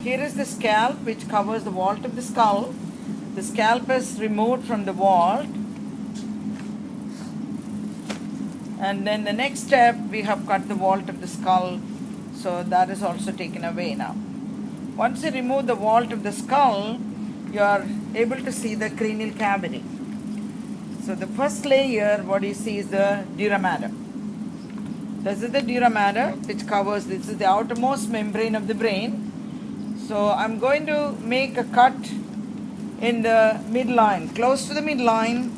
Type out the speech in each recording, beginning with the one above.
Here is the scalp which covers the vault of the skull. The scalp is removed from the vault. And then the next step, we have cut the vault of the skull. So that is also taken away now. Once you remove the vault of the skull, you are able to see the cranial cavity. So the first layer, what you see is the dura mater. This is the dura mater which covers, this is the outermost membrane of the brain. So I'm going to make a cut in the midline. Close to the midline,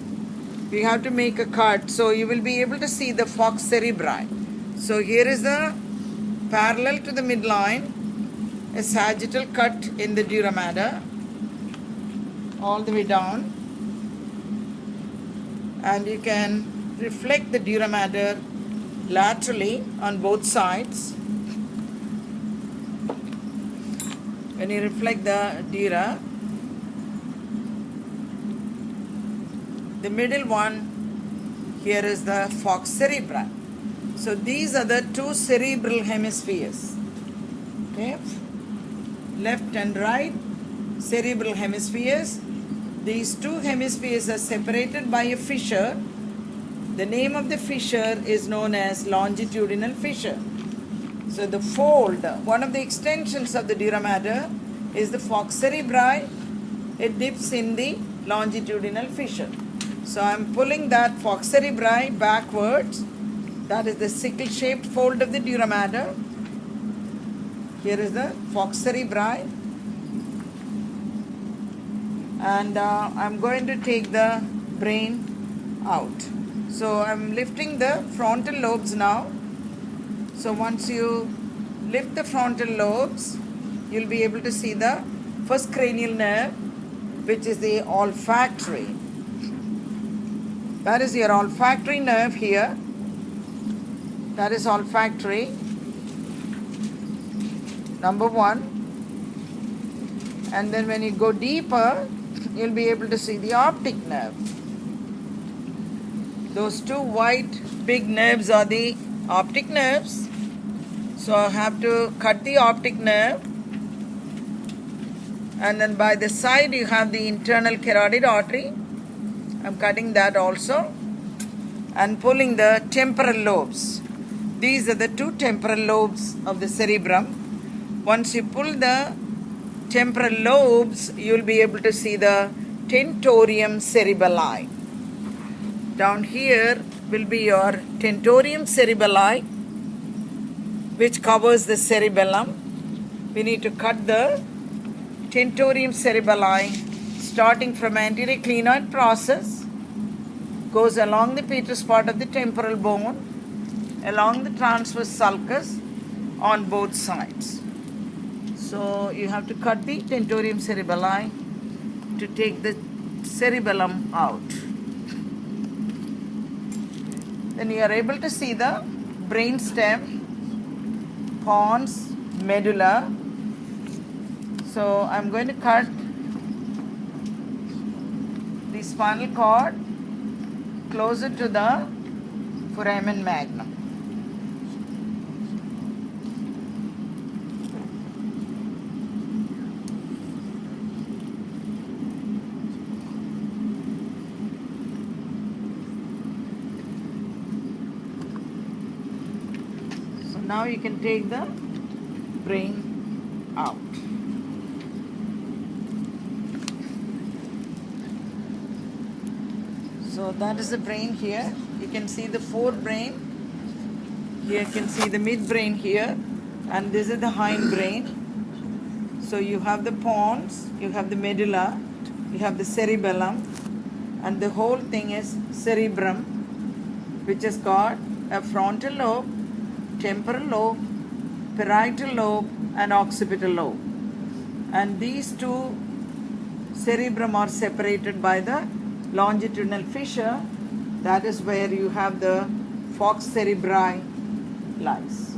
we have to make a cut. So you will be able to see the fox cerebri. So here is the parallel to the midline, a sagittal cut in the dura mater, all the way down. And you can reflect the dura mater laterally on both sides. When you reflect the dura, the middle one, here is the fox cerebri. So these are the two cerebral hemispheres. Okay, left and right cerebral hemispheres. These two hemispheres are separated by a fissure. The name of the fissure is known as longitudinal fissure. So the fold, one of the extensions of the dura mater is the fox cerebri. It dips in the longitudinal fissure. So I am pulling that fox cerebri backwards. That is the sickle-shaped fold of the dura mater. Here is the fox cerebri. And I'm going to take the brain out. So I'm lifting the frontal lobes now. So once you lift the frontal lobes, you'll be able to see the first cranial nerve, which is the olfactory. That is your olfactory nerve here. That is olfactory. Number one. And then when you go deeper, you'll be able to see the optic nerve. Those two white big nerves are the optic nerves. So I have to cut the optic nerve. And then by the side you have the internal carotid artery. I'm cutting that also. And pulling the temporal lobes. These are the two temporal lobes of the cerebrum. Once you pull the temporal lobes, you will be able to see the tentorium cerebelli. Down here will be your tentorium cerebelli, which covers the cerebellum. We need to cut the tentorium cerebelli starting from anterior clinoid process, goes along the petrous part of the temporal bone, along the transverse sulcus on both sides. So you have to cut the tentorium cerebelli to take the cerebellum out. Then you are able to see the brain stem, pons, medulla. So I'm going to cut the spinal cord closer to the foramen magnum. Now you can take the brain out. So that is the brain here. You can see the forebrain. Here you can see the midbrain here. And this is the hindbrain. So you have the pons, you have the medulla, you have the cerebellum. And the whole thing is cerebrum, which has got a frontal lobe, temporal lobe, parietal lobe and occipital lobe. And these two cerebrum are separated by the longitudinal fissure. That is where you have the fox cerebri lies.